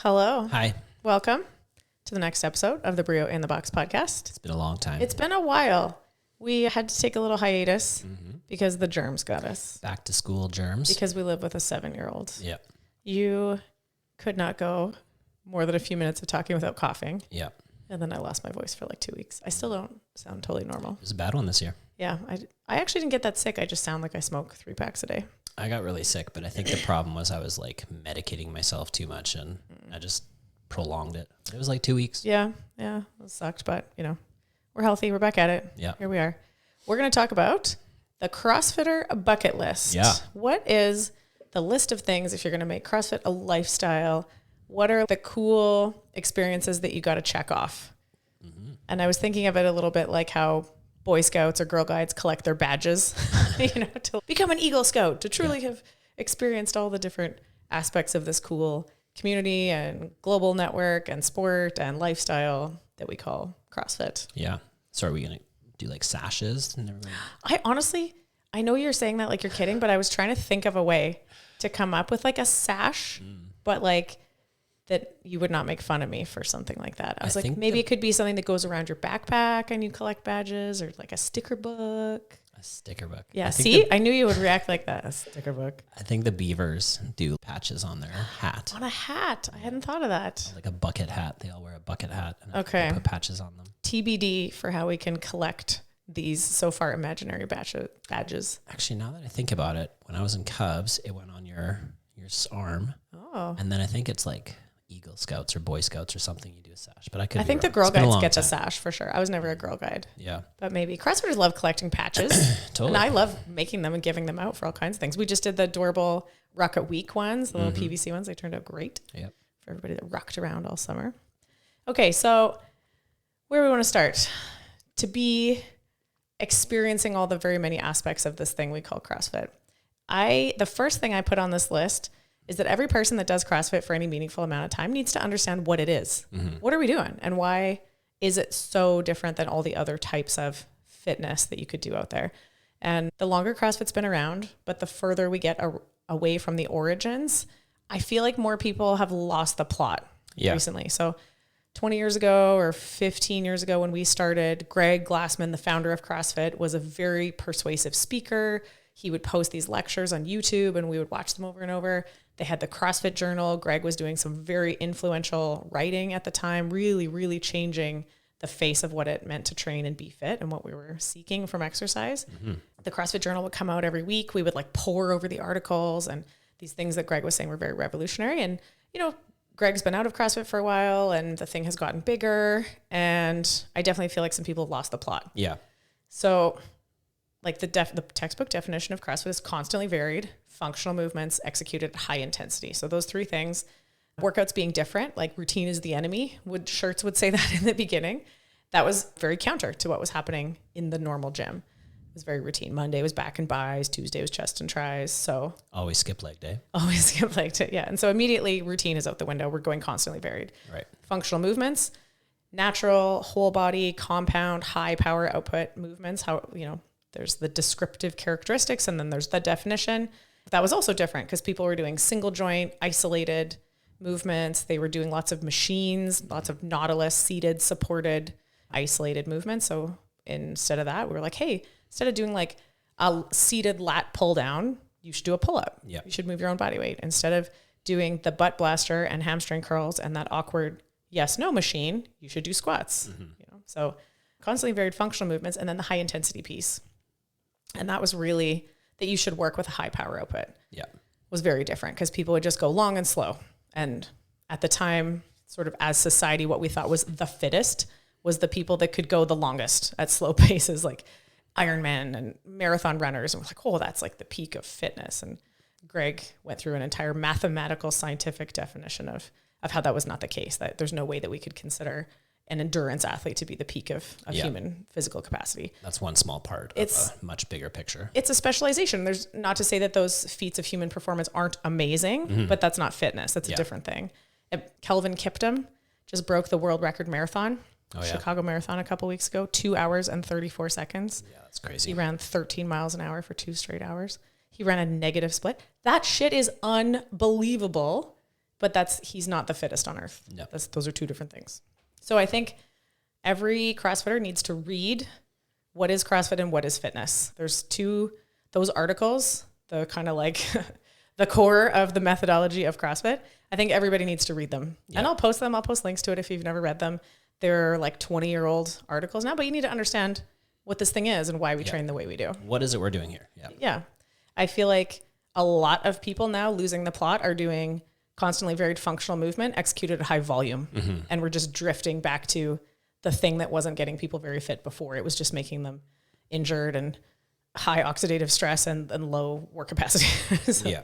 Hello. Hi. Welcome to the next episode of the BRIO in the Box podcast. It's been a long time. It's been a while. We had to take a little hiatus because the germs got us. Back to school germs. Because we live with a 7-year-old. Yep. You could not go more than a few minutes of talking without coughing. Yep. And then I lost my voice for like 2 weeks. I still don't sound totally normal. It was a bad one this year. Yeah. I actually didn't get that sick. I just sound like I smoke 3 packs a day. I got really sick, but I think the problem was I was like medicating myself too much and I just prolonged it. It was like 2 weeks. Yeah. It sucked, but you know, we're healthy. We're back at it. Yeah. Here we are. We're going to talk about the CrossFitter Bucket List. Yeah. What is the list of things if you're going to make CrossFit a lifestyle? What are the cool experiences that you got to check off? Mm-hmm. And I was thinking of it a little bit like how Boy Scouts or Girl Guides collect their badges, to become an Eagle Scout, to truly have experienced all the different aspects of this cool community and global network and sport and lifestyle that we call CrossFit. Yeah. So are we going to do like sashes and everything? I know you're saying that like you're kidding, but I was trying to think of a way to come up with like a sash, but like that you would not make fun of me for something like that. I was like, maybe it could be something that goes around your backpack and you collect badges, or like a sticker book. A sticker book. Yeah. See, I knew you would react like that. A sticker book. I think the Beavers do patches on their hat. On a hat. I hadn't thought of that. Like a bucket hat. They all wear a bucket hat. And Okay. They put patches on them. TBD for how we can collect these so far imaginary badges. Actually, now that I think about it, when I was in Cubs, it went on your arm. Oh. And then I think it's like Eagle Scouts or Boy Scouts or something, you do a sash. But I think the Girl Guides get the sash for sure. I was never a Girl Guide. Yeah. But maybe CrossFitters love collecting patches. Totally. And I love making them and giving them out for all kinds of things. We just did the adorable Rocket Week ones, the little PVC ones. They turned out great. Yep. For everybody that rocked around all summer. Okay, so where do we want to start? To be experiencing all the very many aspects of this thing we call CrossFit. The first thing I put on this list is that every person that does CrossFit for any meaningful amount of time needs to understand what it is. Mm-hmm. What are we doing? And why is it so different than all the other types of fitness that you could do out there? And the longer CrossFit's been around, but the further we get away from the origins, I feel like more people have lost the plot recently. So 20 years ago or 15 years ago when we started, Greg Glassman, the founder of CrossFit, was a very persuasive speaker. He would post these lectures on YouTube and we would watch them over and over. They had the CrossFit Journal. Greg was doing some very influential writing at the time, really, really changing the face of what it meant to train and be fit and what we were seeking from exercise. Mm-hmm. The CrossFit Journal would come out every week. We would like pore over the articles and these things that Greg was saying were very revolutionary. And, Greg's been out of CrossFit for a while and the thing has gotten bigger. And I definitely feel like some people have lost the plot. Yeah. So like the textbook definition of CrossFit is constantly varied, functional movements executed at high intensity. So those 3 things, workouts being different, like routine is the enemy, Shirts would say that in the beginning. That was very counter to what was happening in the normal gym. It was very routine. Monday was back and buys, Tuesday was chest and tries. So always skip leg day. Always skip leg day. Yeah. And so immediately routine is out the window. We're going constantly varied. Right. Functional movements, natural, whole body, compound, high power output movements. There's the descriptive characteristics and then there's the definition. That was also different because people were doing single joint, isolated movements. They were doing lots of machines, lots of Nautilus, seated, supported, isolated movements. So instead of that, we were like, hey, instead of doing like a seated lat pull down, you should do a pull up. Yep. You should move your own body weight. Instead of doing the butt blaster and hamstring curls and that awkward yes-no machine, you should do squats. Mm-hmm. So constantly varied functional movements and then the high intensity piece. And that was really that you should work with a high power output. Yeah. Was very different because people would just go long and slow. And at the time, sort of as society, what we thought was the fittest was the people that could go the longest at slow paces, like Ironman and marathon runners. And we're like, oh, that's like the peak of fitness. And Greg went through an entire mathematical, scientific definition of how that was not the case, that there's no way that we could consider an endurance athlete to be the peak of human physical capacity. That's one small part of a much bigger picture. It's a specialization. There's not to say that those feats of human performance aren't amazing, but that's not fitness. That's a different thing. Kelvin Kiptum just broke the world record marathon, Chicago Marathon a couple weeks ago, 2 hours and 34 seconds. Yeah, that's crazy. He ran 13 miles an hour for 2 straight hours. He ran a negative split. That shit is unbelievable. but he's not the fittest on earth. No. Those are two different things. So I think every CrossFitter needs to read what is CrossFit and what is fitness. There's those articles, the kind of like the core of the methodology of CrossFit. I think everybody needs to read them. Yeah. And I'll post them. I'll post links to it if you've never read them. They're like 20-year-old articles now, but you need to understand what this thing is and why we train the way we do. What is it we're doing here? Yeah. Yeah. I feel like a lot of people now losing the plot are doing constantly varied functional movement executed at high volume. Mm-hmm. And we're just drifting back to the thing that wasn't getting people very fit before. It was just making them injured and high oxidative stress and low work capacity. So yeah.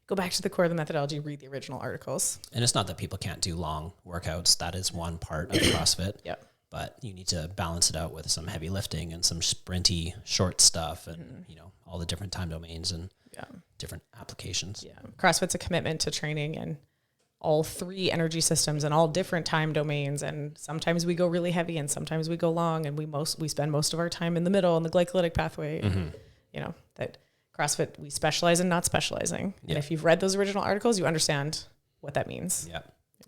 Go back to the core of the methodology, read the original articles. And it's not that people can't do long workouts. That is one part of CrossFit. Yep. But you need to balance it out with some heavy lifting and some sprinty short stuff and, all the different time domains and different applications. Yeah. CrossFit's a commitment to training and all three energy systems and all different time domains. And sometimes we go really heavy and sometimes we go long, and we spend most of our time in the middle in the glycolytic pathway. Mm-hmm. And, that CrossFit, we specialize in not specializing. Yeah. And if you've read those original articles, you understand what that means. Yeah.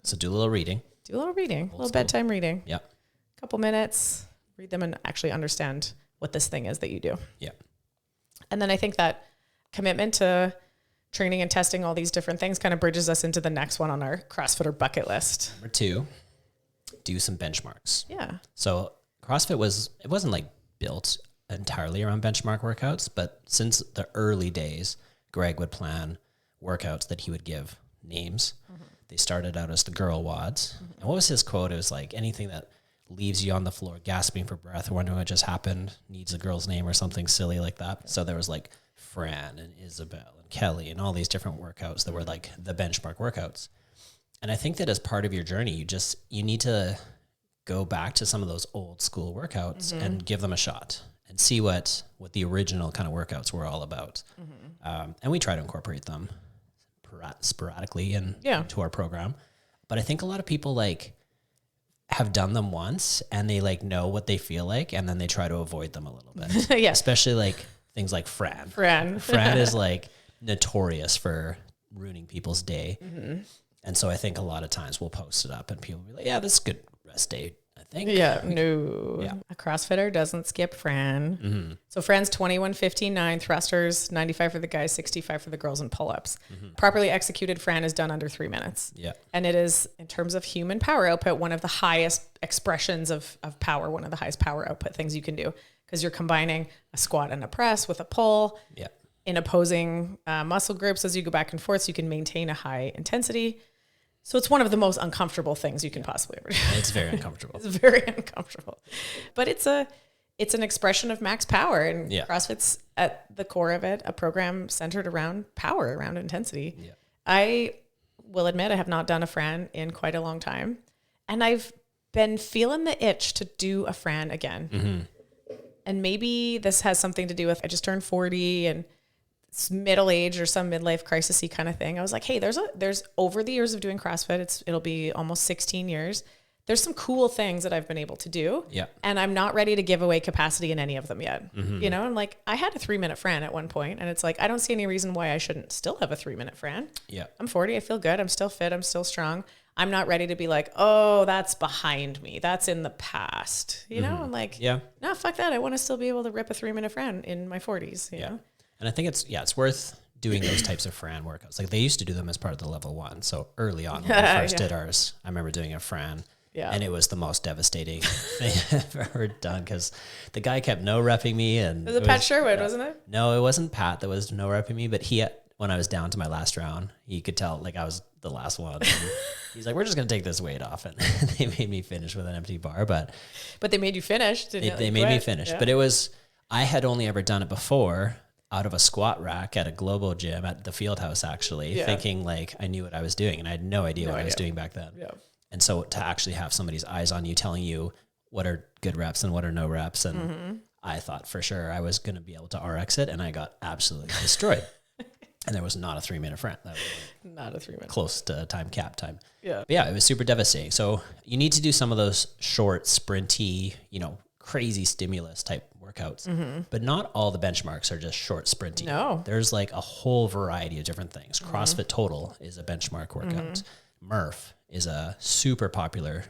So do a little reading. A little bedtime reading. Yeah. A couple minutes, read them and actually understand what this thing is that you do. Yeah. And then I think that commitment to training and testing all these different things kind of bridges us into the next one on our CrossFitter bucket list. Number 2, do some benchmarks. Yeah. So CrossFit wasn't like built entirely around benchmark workouts, but since the early days, Greg would plan workouts that he would give names. Mm-hmm. They started out as the girl wads. Mm-hmm. And what was his quote? It was like, anything that leaves you on the floor gasping for breath, wondering what just happened, needs a girl's name or something silly like that. Yeah. So there was like Fran and Isabel and Kelly and all these different workouts that were like the benchmark workouts. And I think that as part of your journey, you need to go back to some of those old school workouts and give them a shot and see what the original kind of workouts were all about. Mm-hmm. And we try to incorporate them sporadically into our program. But I think a lot of people have done them once and they know what they feel like, and then they try to avoid them a little bit. Yeah. Especially things like Fran. Fran is notorious for ruining people's day. Mm-hmm. And so I think a lot of times we'll post it up and people will be like, yeah, this is a good rest day, I think. Yeah, no. Yeah. A CrossFitter doesn't skip Fran. Mm-hmm. So Fran's 21, 15, 9 thrusters, 95 for the guys, 65 for the girls, and pull-ups. Mm-hmm. Properly executed Fran is done under 3 minutes. Yeah. And it is, in terms of human power output, one of the highest expressions of power, one of the highest power output things you can do, because you're combining a squat and a press with a pull. Yeah. In opposing muscle groups as you go back and forth, so you can maintain a high intensity. So it's one of the most uncomfortable things you can possibly ever do. It's very uncomfortable. It's very uncomfortable. But it's an expression of max power. And CrossFit's at the core of it, a program centered around power, around intensity. Yeah. I will admit I have not done a Fran in quite a long time. And I've been feeling the itch to do a Fran again. Mm-hmm. And maybe this has something to do with I just turned 40 and it's middle age or some midlife crisis-y kind of thing. I was like, hey, there's over the years of doing CrossFit, it'll be almost 16 years. There's some cool things that I've been able to do. Yeah. And I'm not ready to give away capacity in any of them yet. Mm-hmm. I'm like, I had a 3-minute Fran at one point, and it's like, I don't see any reason why I shouldn't still have a 3-minute Fran. Yeah. I'm 40. I feel good. I'm still fit. I'm still strong. I'm not ready to be like, oh, that's behind me. That's in the past. I'm like, no, fuck that. I want to still be able to rip a 3-minute Fran in my 40s, you know? And I think it's worth doing those types of Fran workouts. They used to do them as part of the level 1. So early on when we first did ours, I remember doing a Fran. Yeah. And it was the most devastating thing I've ever done because the guy kept no-repping me. And it was Pat Sherwood, wasn't it? No, it wasn't Pat that was no-repping me, but when I was down to my last round, he could tell I was the last one. And he's like, we're just going to take this weight off. And they made me finish with an empty bar. But they made you finish, didn't you? They made me finish. Yeah. But I had only ever done it before out of a squat rack at a Globo gym at the field house, actually, thinking I knew what I was doing. And I had no idea what I was doing back then. Yeah. And so to actually have somebody's eyes on you telling you what are good reps and what are no reps. And I thought for sure I was going to be able to RX it, and I got absolutely destroyed. And there was not a 3-minute Fran. That was not a 3-minute. Close to cap time. Yeah. But yeah, it was super devastating. So you need to do some of those short, sprinty, crazy stimulus type workouts, but not all the benchmarks are just short sprinting. No. There's like a whole variety of different things. CrossFit Total is a benchmark workout. Murph is a super popular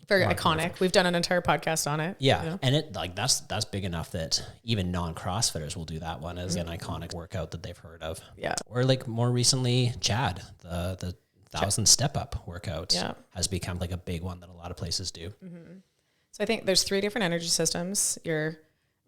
very iconic. We've done an entire podcast on it. Yeah. You know? And it like that's big enough that even non-CrossFitters will do that one as an iconic workout that they've heard of. Yeah. Or like more recently, Chad, the 1,000 step up workout has become like a big one that a lot of places do. So I think there's 3 different energy systems. Your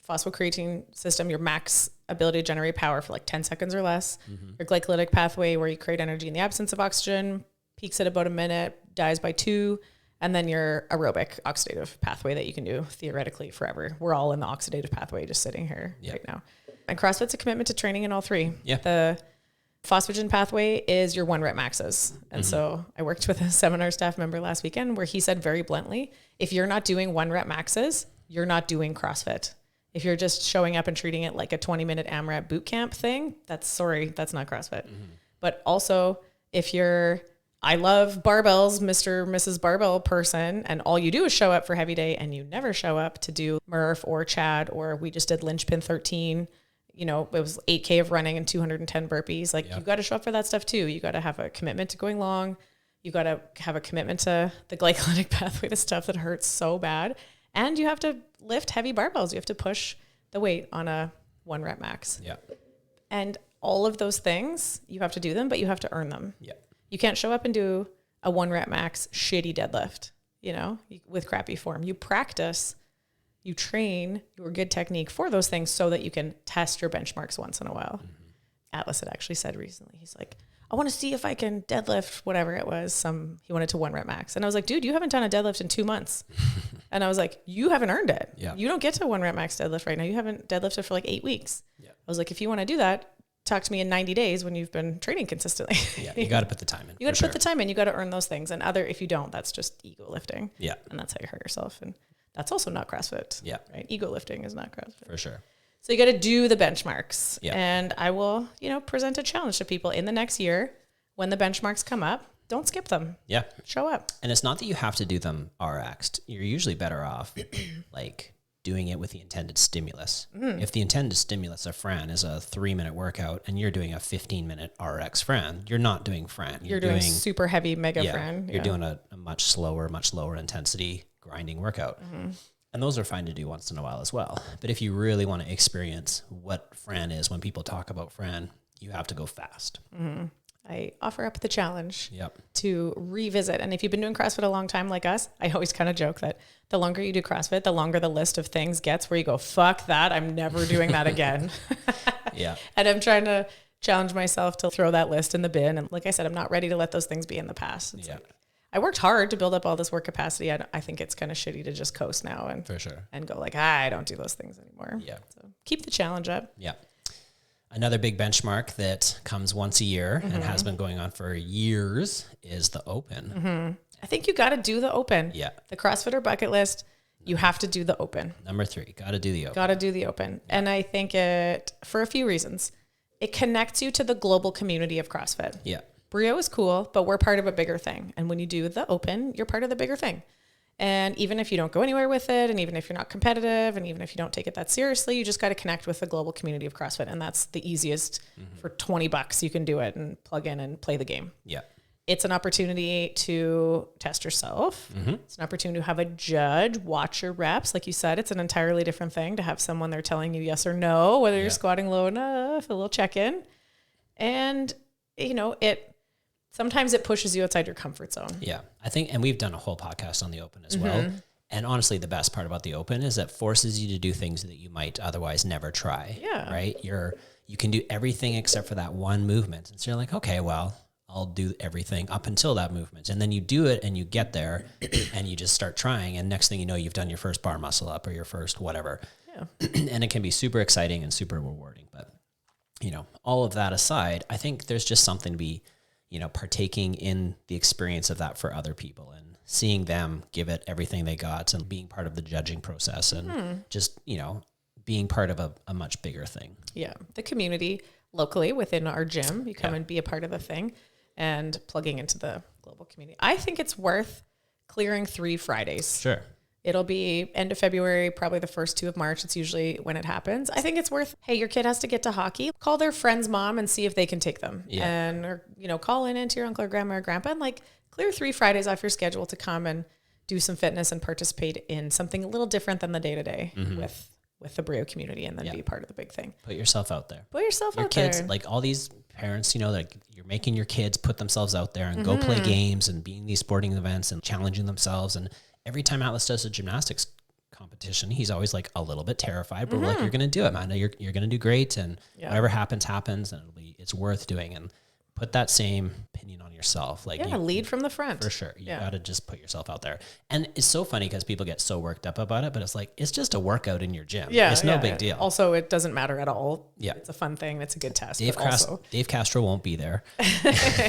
phosphocreatine system, your max ability to generate power for like 10 seconds or less. Your glycolytic pathway, where you create energy in the absence of oxygen, peaks at about a minute, dies by 2. And then your aerobic oxidative pathway that you can do theoretically forever. We're all in the oxidative pathway just sitting here right now. And CrossFit's a commitment to training in all 3. Yeah. The phosphagen pathway is your 1 rep maxes. And so I worked with a seminar staff member last weekend where he said very bluntly, if you're not doing 1 rep maxes, you're not doing CrossFit. If you're just showing up and treating it like a 20-minute AMRAP boot camp thing, that's not CrossFit. But also if you're I love barbells, Mr. Mrs. Barbell person, and all you do is show up for heavy day and you never show up to do Murph or Chad, or we just did Linchpin 13, you know, it was 8K of running and 210 burpees. Like you got to show up for that stuff too. You got to have a commitment to going long. You got to have a commitment to the glycolytic pathway, the stuff that hurts so bad. And you have to lift heavy barbells. You have to push the weight on a 1 rep max. Yeah. And all of those things, you have to do them, but you have to earn them. Yeah. You can't show up and do a 1 rep max shitty deadlift, you know, with crappy form. You practice, you train your good technique for those things so that you can test your benchmarks once in a while. Atlas had actually said recently, he's like, I want to see if I can deadlift whatever it was. He wanted to 1 rep max. And I was like, dude, you haven't done a deadlift in 2 months. And I was like, you haven't earned it. Yeah. You don't get to 1 rep max deadlift right now. You haven't deadlifted for like 8 weeks. Yeah. I was like, if you want to do that, talk to me in 90 days when you've been training consistently. Yeah, you got to put the time in. You got to put the time in. You got to earn those things. And if you don't, that's just ego lifting. Yeah. And that's how you hurt yourself. And that's also not CrossFit. Yeah. Right. Ego lifting is not CrossFit. For sure. So you got to do the benchmarks. Yeah. And I will, present a challenge to people in the next year when the benchmarks come up. Don't skip them. Yeah. Show up. And it's not that you have to do them RX'd. You're usually better off like doing it with the intended stimulus. If the intended stimulus of Fran is a 3-minute workout and you're doing a 15-minute RX Fran, you're not doing Fran. You're doing super heavy mega Fran. You're doing a much lower intensity grinding workout. And those are fine to do once in a while as well. But if you really want to experience what Fran is, when people talk about Fran, you have to go fast. I offer up the challenge Yep. to revisit. And if you've been doing CrossFit a long time like us, I always kind of joke that the longer you do CrossFit, the longer the list of things gets where you go, fuck that, I'm never doing that again. Yeah. And I'm trying to challenge myself to throw that list in the bin. And like I said, I'm not ready to let those things be in the past. It's like, I worked hard to build up all this work capacity. I think it's kind of shitty to just coast now and For sure. and go like, I don't do those things anymore. Yeah. So keep the challenge up. Yeah. Another big benchmark that comes once a year and has been going on for years is the Open. I think you got to do the Open. Yeah. The CrossFitter Bucket List, you have to do the Open. Number 3, got to do the Open. Got to do the Open. And I think for a few reasons, it connects you to the global community of CrossFit. Yeah. BRIO is cool, but we're part of a bigger thing. And when you do the Open, you're part of the bigger thing. And even if you don't go anywhere with it, and even if you're not competitive, and even if you don't take it that seriously, you just got to connect with the global community of CrossFit. And that's the easiest. For $20, you can do it and plug in and play the game. Yeah. It's an opportunity to test yourself. It's an opportunity to have a judge, watch your reps. Like you said, it's an entirely different thing to have someone there telling you yes or no, whether you're squatting low enough, a little check-in. And, sometimes it pushes you outside your comfort zone. Yeah. I think, and we've done a whole podcast on the Open as well. And honestly, the best part about the Open is that forces you to do things that you might otherwise never try. Yeah. Right? You can do everything except for that one movement. And so you're like, okay, well, I'll do everything up until that movement. And then you do it and you get there and you just start trying. And next thing you know, you've done your first bar muscle up or your first whatever. Yeah. And it can be super exciting and super rewarding. But, all of that aside, I think there's just something to be, partaking in the experience of that for other people and seeing them give it everything they got and being part of the judging process and just, being part of a much bigger thing. Yeah. The community locally within our gym, you come and be a part of the thing and plugging into the global community. I think it's worth clearing 3 Fridays. Sure. It'll be end of February, probably the first 2 of March. It's usually when it happens. I think it's worth, hey, your kid has to get to hockey. Call their friend's mom and see if they can take them. Yeah. And, or, you know, call into your uncle or grandma or grandpa and like clear 3 Fridays off your schedule to come and do some fitness and participate in something a little different than the day-to-day with the BRIO community, and then be part of the big thing. Put yourself out there. Put yourself Your out kids, there. like all these parents, you know, like you're making your kids put themselves out there and go play games and be in these sporting events and challenging themselves. And every time Atlas does a gymnastics competition, he's always like a little bit terrified, but we're like, you're going to do it, Amanda. You're going to do great. And whatever happens, and it's worth doing. And put that same opinion on yourself. Like, lead from the front. For sure. You got to just put yourself out there. And it's so funny because people get so worked up about it, but it's like, it's just a workout in your gym. Yeah. It's no big deal. Also, it doesn't matter at all. Yeah. It's a fun thing. It's a good test. Dave Castro won't be there.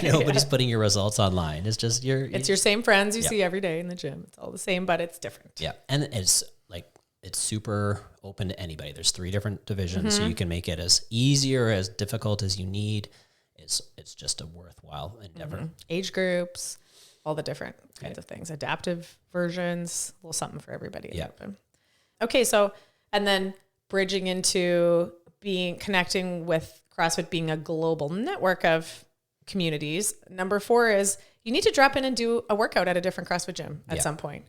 Nobody's putting your results online. It's just it's your same friends you see every day in the gym. It's all the same, but it's different. Yeah. And it's super open to anybody. There's 3 different divisions, so you can make it as easy or as difficult as you need. It's just a worthwhile endeavor. Age groups, all the different kinds of things, adaptive versions, a little something for everybody. Yeah. Okay. So, and then bridging into connecting with CrossFit being a global network of communities. Number 4 is you need to drop in and do a workout at a different CrossFit gym at some point.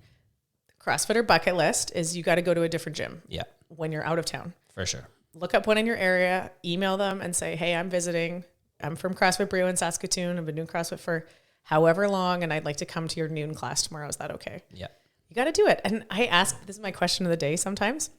CrossFitter Bucket List is you got to go to a different gym when you're out of town. For sure. Look up one in your area, email them and say, hey, I'm visiting. I'm from CrossFit BRIO in Saskatoon. I've been doing CrossFit for however long, and I'd like to come to your noon class tomorrow. Is that okay? Yeah. You got to do it. And I ask, this is my question of the day sometimes.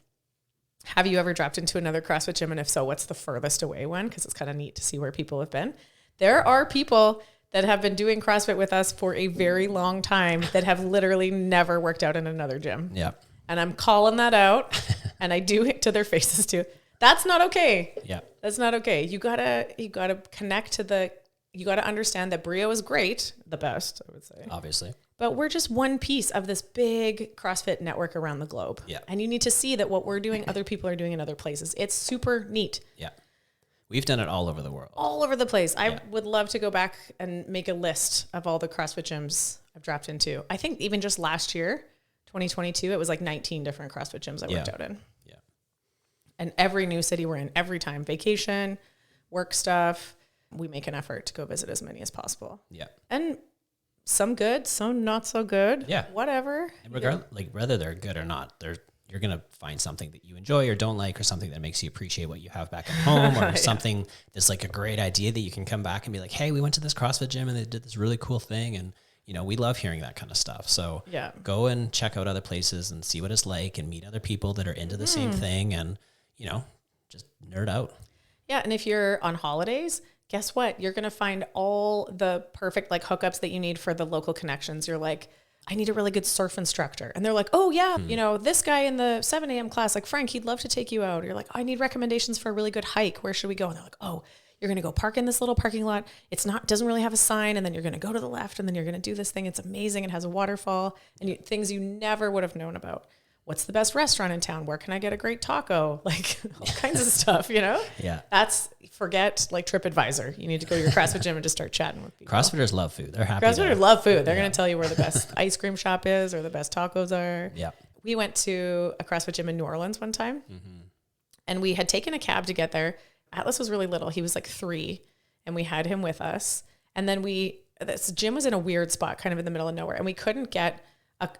Have you ever dropped into another CrossFit gym? And if so, what's the furthest away one? Because it's kind of neat to see where people have been. There are people that have been doing CrossFit with us for a very long time that have literally never worked out in another gym. Yeah. And I'm calling that out, and I do it to their faces too. That's not okay. Yeah. That's not okay. You gotta connect to you gotta understand that BRIO is great, the best, I would say. Obviously. But we're just one piece of this big CrossFit network around the globe. Yeah. And you need to see that what we're doing, other people are doing in other places. It's super neat. Yeah. We've done it all over the world. All over the place. I would love to go back and make a list of all the CrossFit gyms I've dropped into. I think even just last year, 2022, it was like 19 different CrossFit gyms I worked out in. Yeah. And every new city we're in, every time, vacation, work stuff, we make an effort to go visit as many as possible. Yeah. And some good, some not so good. Yeah. Whatever. And regardless, whether they're good or not, you're going to find something that you enjoy or don't like, or something that makes you appreciate what you have back at home, or something that's like a great idea that you can come back and be like, hey, we went to this CrossFit gym and they did this really cool thing. And, you know, we love hearing that kind of stuff. So go and check out other places and see what it's like and meet other people that are into the same thing and, you know, just nerd out. Yeah. And if you're on holidays, guess what? You're going to find all the perfect like hookups that you need for the local connections. You're like, I need a really good surf instructor. And they're like, oh yeah, you know, this guy in the 7 a.m. class, like Frank, he'd love to take you out. Or you're like, I need recommendations for a really good hike. Where should we go? And they're like, oh, you're going to go park in this little parking lot. Doesn't really have a sign. And then you're going to go to the left and then you're going to do this thing. It's amazing. It has a waterfall and things you never would have known about. What's the best restaurant in town? Where can I get a great taco? Like all kinds of stuff, you know? Yeah. Forget like TripAdvisor. You need to go to your CrossFit gym and just start chatting with people. CrossFitters love food. They're happy. CrossFitters love food. They're going to tell you where the best ice cream shop is or the best tacos are. Yeah. We went to a CrossFit gym in New Orleans one time and we had taken a cab to get there. Atlas was really little. He was like 3 and we had him with us. And then this gym was in a weird spot, kind of in the middle of nowhere. And we couldn't get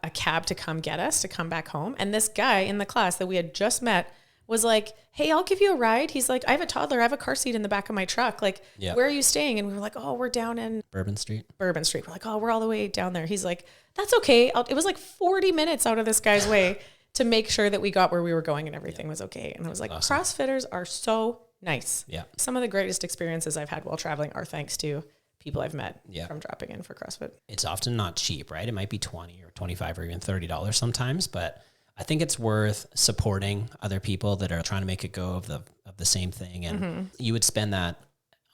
a cab to come get us, to come back home. And this guy in the class that we had just met was like, hey, I'll give you a ride. He's like, I have a toddler. I have a car seat in the back of my truck. Like, where are you staying? And we were like, oh, we're down in Bourbon Street. We're like, oh, we're all the way down there. He's like, that's okay. It was like 40 minutes out of this guy's way to make sure that we got where we were going and everything was okay. And I was like, awesome. CrossFitters are so nice. Yeah. Some of the greatest experiences I've had while traveling are thanks to people I've met from dropping in for CrossFit. It's often not cheap, right? It might be $20 or $25 or even $30 sometimes, but I think it's worth supporting other people that are trying to make it go of the same thing. And you would spend that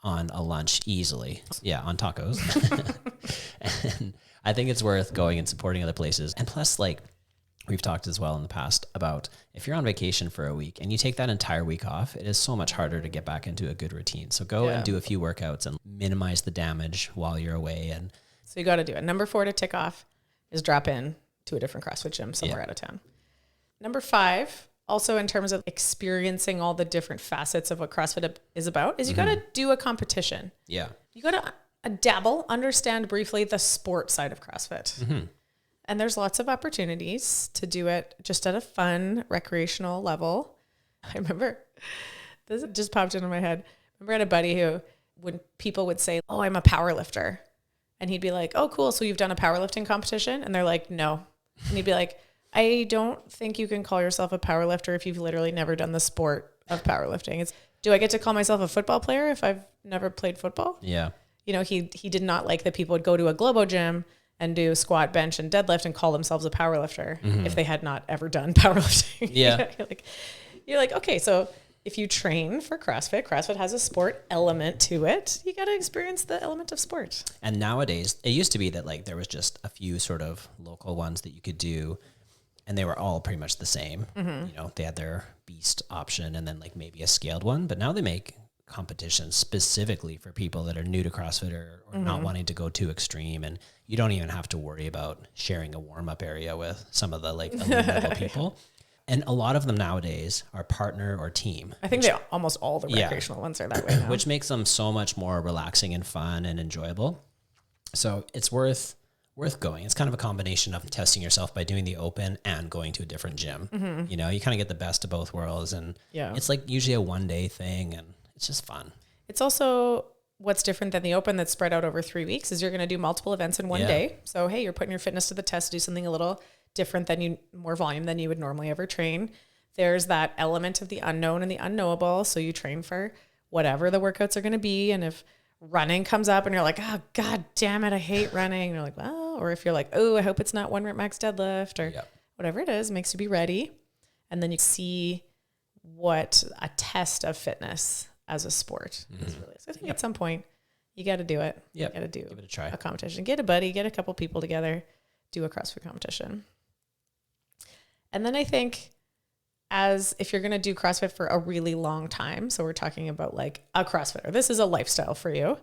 on a lunch easily. Yeah, on tacos. And I think it's worth going and supporting other places. And plus, like, we've talked as well in the past about if you're on vacation for a week and you take that entire week off, it is so much harder to get back into a good routine. So go and do a few workouts and minimize the damage while you're away. And so you got to do it. Number 4 to tick off is drop in to a different CrossFit gym somewhere out of town. number 5, also in terms of experiencing all the different facets of what CrossFit is about, is you got to do a competition. Yeah. You got to dabble, understand briefly the sport side of CrossFit. And there's lots of opportunities to do it just at a fun, recreational level. I remember, this just popped into my head. I remember I had a buddy who, when people would say, oh, I'm a power lifter. And he'd be like, oh, cool. So you've done a powerlifting competition? And they're like, no. And he'd be like, I don't think you can call yourself a power lifter if you've literally never done the sport of powerlifting. Do I get to call myself a football player if I've never played football? Yeah. You know, he did not like that people would go to a Globo gym and do squat, bench, and deadlift and call themselves a power lifter if they had not ever done powerlifting. Yeah. You're like, okay, so if you train for CrossFit has a sport element to it. You got to experience the element of sport. And nowadays, it used to be that like there was just a few sort of local ones that you could do, and they were all pretty much the same. You know, they had their beast option and then like maybe a scaled one, but now they make competitions specifically for people that are new to CrossFit or not wanting to go too extreme. And you don't even have to worry about sharing a warm-up area with some of the like elite level people. And a lot of them nowadays are partner or team. I think almost all the recreational ones are that way now. Which makes them so much more relaxing and fun and enjoyable. So it's worth going. It's kind of a combination of testing yourself by doing the open and going to a different gym. You know, you kind of get the best of both worlds. And it's like usually a one-day thing, and it's just fun. It's also what's different than the open that's spread out over 3 weeks is you're going to do multiple events in one day. So, hey, you're putting your fitness to the test, do something a little different than more volume than you would normally ever train. There's that element of the unknown and the unknowable. So you train for whatever the workouts are going to be. And if running comes up and you're like, oh, God damn it, I hate running. And you're like, well, or if you're like, oh, I hope it's not 1 rep max deadlift or whatever it is, makes you be ready. And then you see what a test of fitness as a sport is really. So I think at some point you got to do it. You got to do Give it a try. A competition. Get a buddy, get a couple people together, do a CrossFit competition. And then I think if you're going to do CrossFit for a really long time, so we're talking about like a CrossFitter, this is a lifestyle for you.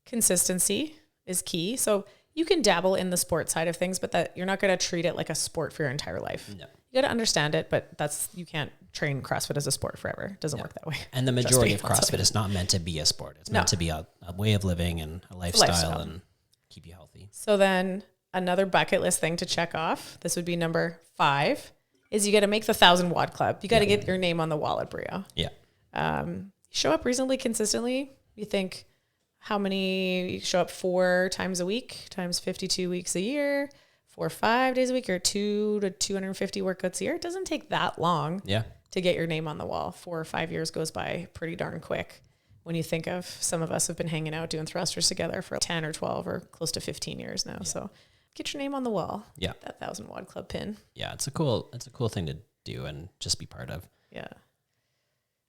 Consistency is key. So you can dabble in the sport side of things, but that you're not going to treat it like a sport for your entire life. No. You got to understand it, but you can't train CrossFit as a sport forever. It doesn't work that way. And the majority of CrossFit is not meant to be a sport. It's meant to be a way of living and a lifestyle and keep you healthy. So then another bucket list thing to check off, this would be number 5, is you got to make the 1,000 WOD club. You got to get your name on the wall at BRIO. Yeah. Show up reasonably consistently. You think how many you show up 4 times a week times 52 weeks a year, 4 or 5 days a week, or 2 to 250 workouts a year. It doesn't take that long to get your name on the wall. 4 or 5 years goes by pretty darn quick. When you think of some of us have been hanging out doing thrusters together for 10 or 12 or close to 15 years now. So get your name on the wall. Yeah. That 1,000 WOD club pin. Yeah. It's a cool thing to do and just be part of. Yeah.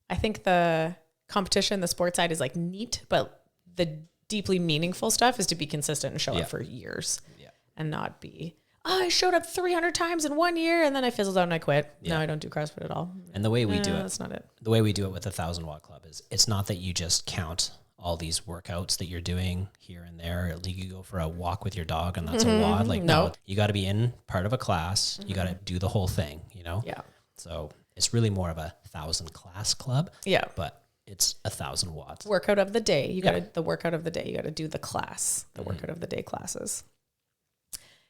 I think the competition, the sports side is like neat, but the deeply meaningful stuff is to be consistent and show up for years and not be, oh, I showed up 300 times in 1 year and then I fizzled out and I quit. Yeah. No, I don't do CrossFit at all. And the way we do it, that's not it. The way we do it with the 1,000 WOD club is it's not that you just count all these workouts that you're doing here and there. Like you go for a walk with your dog and that's a WOD. Like, no, you got to be in part of a class. You got to do the whole thing, you know? Yeah. So it's really more of a 1,000 class club. Yeah. But it's 1,000 watts. Workout of the day. You got the workout of the day. You got to do the class, the workout of the day classes.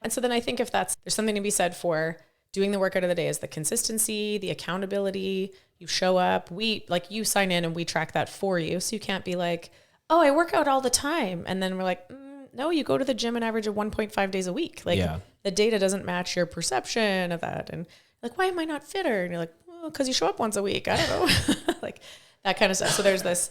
And so then I think there's something to be said for doing the workout of the day is the consistency, the accountability. You show up, you sign in and we track that for you. So you can't be like, oh, I work out all the time. And then we're like, no, you go to the gym an average of 1.5 days a week. Like the data doesn't match your perception of that. And like, why am I not fitter? And you're like, well, because you show up once a week. I don't know. Like that kind of stuff. So there's this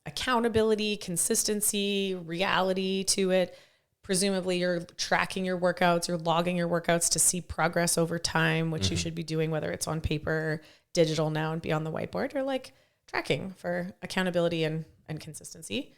accountability, consistency, reality to it. Presumably you're tracking your workouts, you're logging your workouts to see progress over time, which you should be doing, whether it's on paper, digital now and be on the whiteboard, or like tracking for accountability and consistency.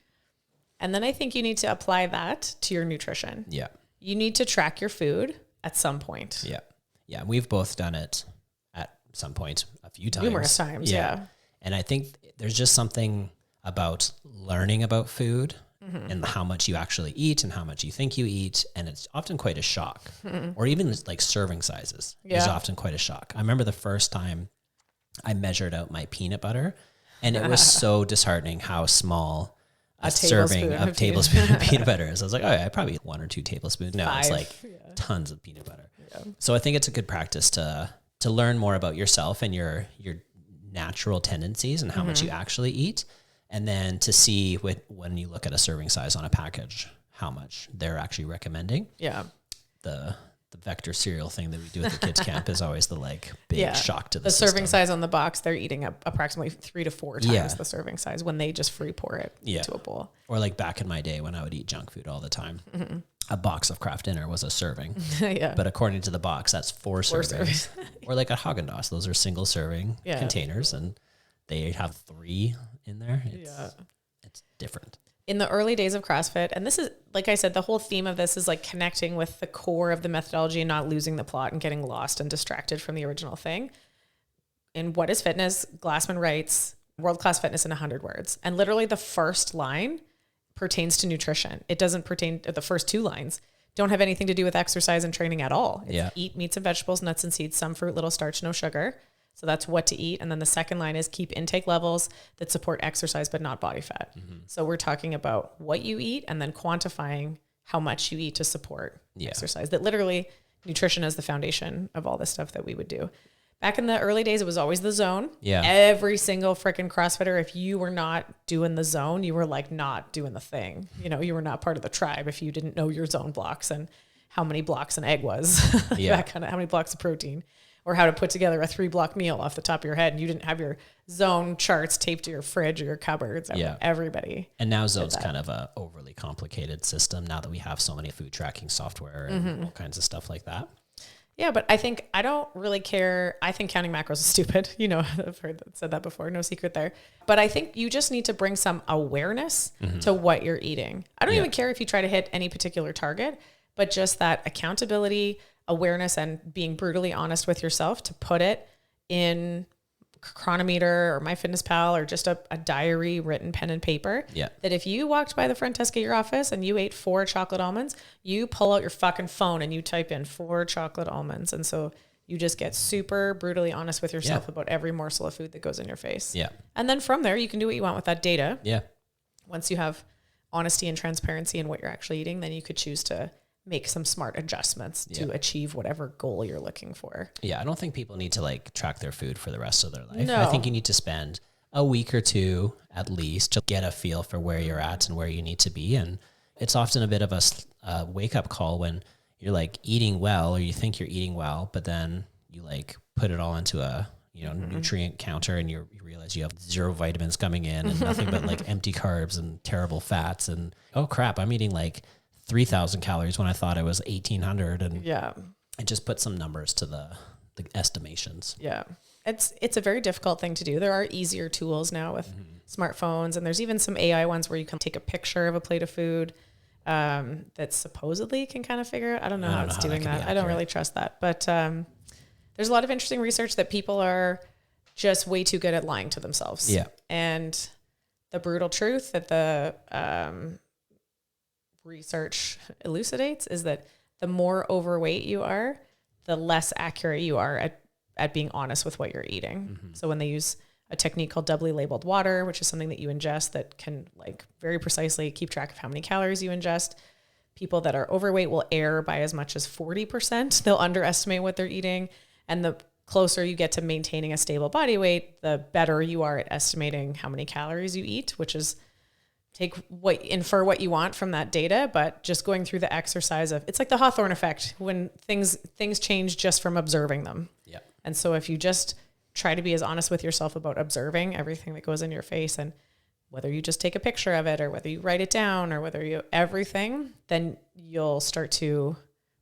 And then I think you need to apply that to your nutrition. Yeah. You need to track your food at some point. Yeah. Yeah. We've both done it at some point a few times. Numerous times. Yeah. And I think there's just something about learning about food and how much you actually eat and how much you think you eat. And it's often quite a shock. Or even like serving sizes is often quite a shock. I remember the first time I measured out my peanut butter, and it was so disheartening how small a serving of tablespoon of peanut butter is. I was like, oh yeah, I probably eat 1 or 2 tablespoons. No, 5. It's like tons of peanut butter. Yeah. So I think it's a good practice to learn more about yourself and your natural tendencies and how much you actually eat. And then to see when you look at a serving size on a package, how much they're actually recommending. Yeah. The Vector cereal thing that we do at the kids camp is always the like big shock to the system. Serving size on the box, they're eating approximately 3 to 4 times the serving size when they just free pour it into a bowl. Or like back in my day when I would eat junk food all the time, a box of Kraft Dinner was a serving. But according to the box, that's 4 servings. Or like a Haagen-Dazs, those are single serving containers, and they have 3 in there. It's different. In the early days of CrossFit, and this is, like I said, the whole theme of this is like connecting with the core of the methodology and not losing the plot and getting lost and distracted from the original thing. In What is Fitness, Glassman writes, world-class fitness in 100 words. And literally the first line pertains to nutrition. It doesn't pertain to the first 2 lines. Don't have anything to do with exercise and training at all. It's eat meats and vegetables, nuts and seeds, some fruit, little starch, no sugar. So that's what to eat. And then the second line is keep intake levels that support exercise, but not body fat. So we're talking about what you eat and then quantifying how much you eat to support exercise. That literally nutrition is the foundation of all this stuff that we would do. Back in the early days, it was always the zone. Yeah. Every single freaking CrossFitter, if you were not doing the zone, you were like not doing the thing. You know, you were not part of the tribe if you didn't know your zone blocks and how many blocks an egg was, that kind of how many blocks of protein. Or how to put together a 3-block meal off the top of your head. And you didn't have your zone charts taped to your fridge or your cupboards. Everybody. And now zone's kind of a overly complicated system now that we have so many food tracking software and all kinds of stuff like that. Yeah, but I don't really care. I think counting macros is stupid. You know, I've said that before. No secret there. But I think you just need to bring some awareness to what you're eating. I don't even care if you try to hit any particular target, but just that accountability, awareness, and being brutally honest with yourself to put it in Chronometer or MyFitnessPal or just a diary, written pen and paper. That if you walked by the front desk at your office and you ate 4 chocolate almonds, you pull out your fucking phone and you type in 4 chocolate almonds. And so you just get super brutally honest with yourself about every morsel of food that goes in your face. And then from there, you can do what you want with that data. Once you have honesty and transparency in what you're actually eating, then you could choose to make some smart adjustments to achieve whatever goal you're looking for. I don't think people need to like track their food for the rest of their life. I think you need to spend a week or 2 at least to get a feel for where you're at and where you need to be. And it's often a bit of a wake up call when you're like eating well, or you think you're eating well, but then you like put it all into a, nutrient counter and you realize you have 0 vitamins coming in and nothing but like empty carbs and terrible fats. And oh crap, I'm eating like 3,000 calories when I thought it was 1,800, and it just put some numbers to the estimations. It's a very difficult thing to do. There are easier tools now with smartphones, and there's even some AI ones where you can take a picture of a plate of food that supposedly can kind of figure out. I don't know how it's doing that. I don't really trust that, but there's a lot of interesting research that people are just way too good at lying to themselves. And the brutal truth that the research elucidates is that the more overweight you are, the less accurate you are at being honest with what you're eating. So when they use a technique called doubly labeled water, which is something that you ingest that can like very precisely keep track of how many calories you ingest, people that are overweight will err by as much as 40%. They'll underestimate what they're eating. And the closer you get to maintaining a stable body weight, the better you are at estimating how many calories you eat, which is infer what you want from that data, but just going through the exercise of, it's like the Hawthorne effect when things change just from observing them. And so if you just try to be as honest with yourself about observing everything that goes in your face, and whether you just take a picture of it or whether you write it down or whether you everything, then you'll start to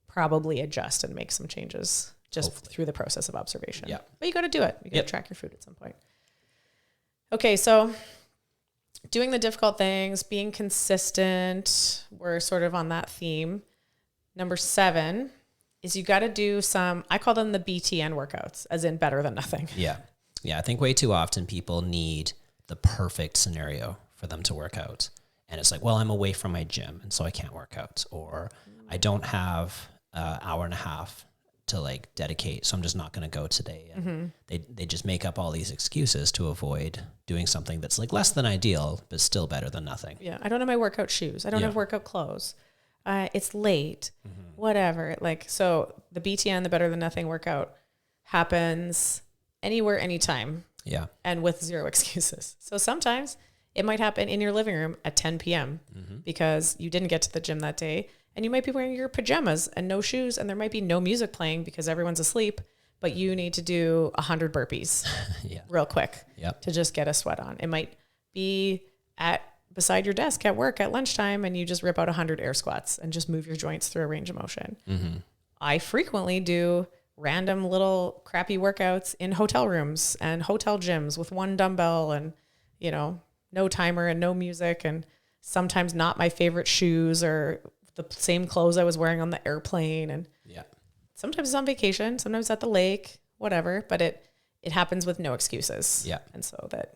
probably adjust and make some changes just through the process of observation. But you got to do it. You got to track your food at some point. Okay. So doing the difficult things, being consistent, we're sort of on that theme. Number 7 is you got to do some, I call them the BTN workouts, as in better than nothing. I think way too often people need the perfect scenario for them to work out. And it's like, well, I'm away from my gym, and so I can't work out, or I don't have an hour and a half to like dedicate, so I'm just not going to go today. And they just make up all these excuses to avoid doing something that's like less than ideal, but still better than nothing. Yeah. I don't have my workout shoes. I don't have workout clothes. It's late, whatever. Like, so the BTN, the better than nothing workout happens anywhere, anytime. Yeah. And with zero excuses. So sometimes it might happen in your living room at 10 p.m. Because you didn't get to the gym that day, and you might be wearing your pajamas and no shoes, and there might be no music playing because everyone's asleep, but you need to do 100 burpees real quick to just get a sweat on. It might be beside your desk at work at lunchtime, and you just rip out 100 air squats and just move your joints through a range of motion. I frequently do random little crappy workouts in hotel rooms and hotel gyms with one dumbbell and, you know, no timer and no music, and sometimes not my favorite shoes or the same clothes I was wearing on the airplane. And sometimes it's on vacation, sometimes at the lake, whatever, but it happens with no excuses. Yeah. And so that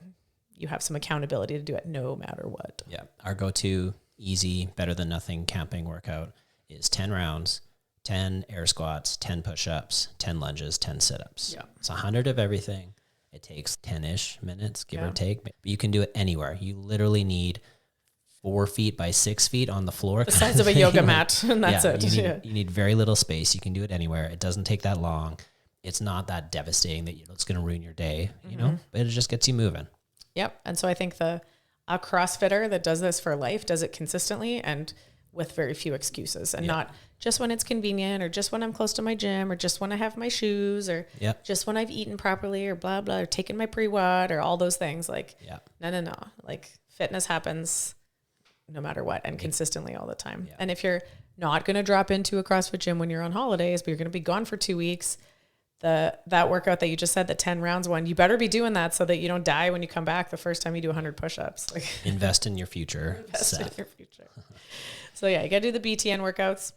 you have some accountability to do it no matter what. Yeah. Our go-to easy, better than nothing camping workout is 10 rounds, 10 air squats, 10 push-ups, 10 lunges, 10 sit-ups. Yeah. It's 100 of everything. It takes 10-ish minutes, give or take, but you can do it anywhere. You literally need 4 feet by 6 feet on the floor. The size of a yoga mat, and that's it. You need very little space. You can do it anywhere. It doesn't take that long. It's not that devastating that it's going to ruin your day, you know, but it just gets you moving. Yep. And so I think a CrossFitter that does this for life does it consistently and with very few excuses, and not just when it's convenient, or just when I'm close to my gym, or just when I have my shoes, or just when I've eaten properly, or blah, blah, or taken my pre-WOD, or all those things. Like, no. Like, fitness happens no matter what, and consistently all the time. Yeah. And if you're not going to drop into a CrossFit gym when you're on holidays, but you're going to be gone for 2 weeks, that workout that you just said, the 10 rounds one, you better be doing that so that you don't die when you come back the first time you do 100 push-ups. Like, invest in your future. Invest in your future. So you got to do the BTN workouts.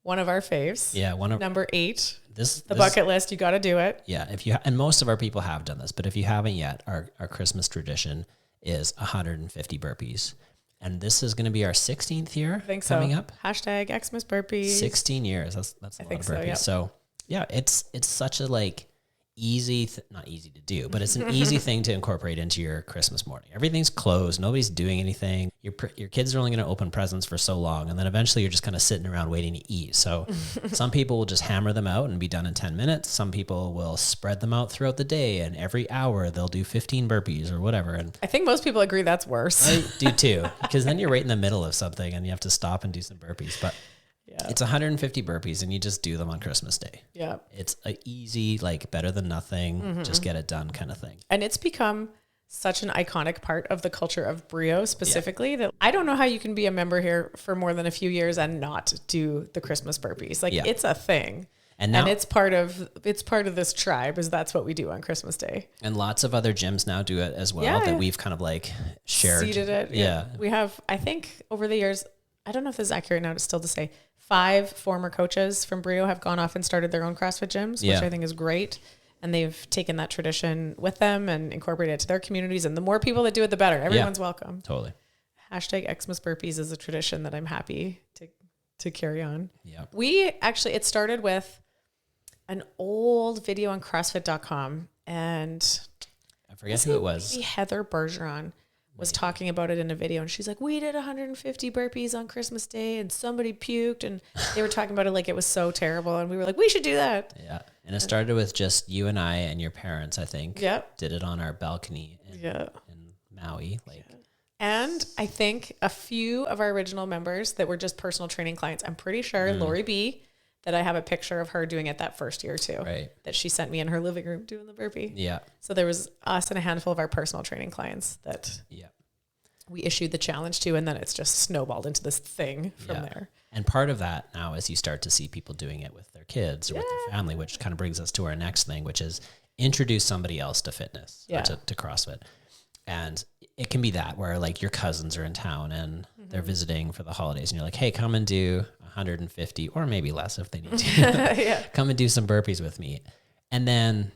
One of our faves. Yeah. Number 8, the bucket list. You got to do it. Yeah. And most of our people have done this, but if you haven't yet, our Christmas tradition is 150 burpees. And this is going to be our 16th year coming up. Hashtag Xmas burpees. 16 years. That's a lot of burpees. So yeah, it's such a like easy, not easy to do, but it's an easy thing to incorporate into your Christmas morning. Everything's closed. Nobody's doing anything. Your kids are only going to open presents for so long. And then eventually you're just kind of sitting around waiting to eat. So some people will just hammer them out and be done in 10 minutes. Some people will spread them out throughout the day, and every hour they'll do 15 burpees or whatever. And I think most people agree that's worse. I do too, because then you're right in the middle of something and you have to stop and do some burpees. But it's 150 burpees, and you just do them on Christmas Day. Yeah. It's an easy, like, better than nothing, just get it done kind of thing. And it's become such an iconic part of the culture of BRIO specifically that I don't know how you can be a member here for more than a few years and not do the Christmas burpees. Like, it's a thing. And it's part of this tribe, is that's what we do on Christmas Day. And lots of other gyms now do it as well, that we've kind of like shared. Seeded it. Yeah. We have, I think over the years, I don't know if this is accurate now, still to say, 5 former coaches from BRIO have gone off and started their own CrossFit gyms, which I think is great. And they've taken that tradition with them and incorporated it to their communities. And the more people that do it, the better. Everyone's welcome. Totally. Hashtag Xmas burpees is a tradition that I'm happy to carry on. Yeah. It started with an old video on CrossFit.com, and I forget who it was. Maybe Heather Bergeron was talking about it in a video, and she's like, we did 150 burpees on Christmas Day and somebody puked, and they were talking about it like it was so terrible, and we were like, we should do that. Yeah. And it started with just you and I and your parents, I think. Yep. Did it on our balcony in Maui. And I think a few of our original members that were just personal training clients, I'm pretty sure Lori B, that I have a picture of her doing it that first year too. Right. That she sent me in her living room doing the burpee. Yeah. So there was us and a handful of our personal training clients that we issued the challenge to, and then it's just snowballed into this thing from there. And part of that now is you start to see people doing it with their kids or with their family, which kind of brings us to our next thing, which is introduce somebody else to fitness or to CrossFit. And it can be that where like your cousins are in town and they're visiting for the holidays, and you're like, hey, come and do 150 or maybe less if they need to. Come and do some burpees with me. And then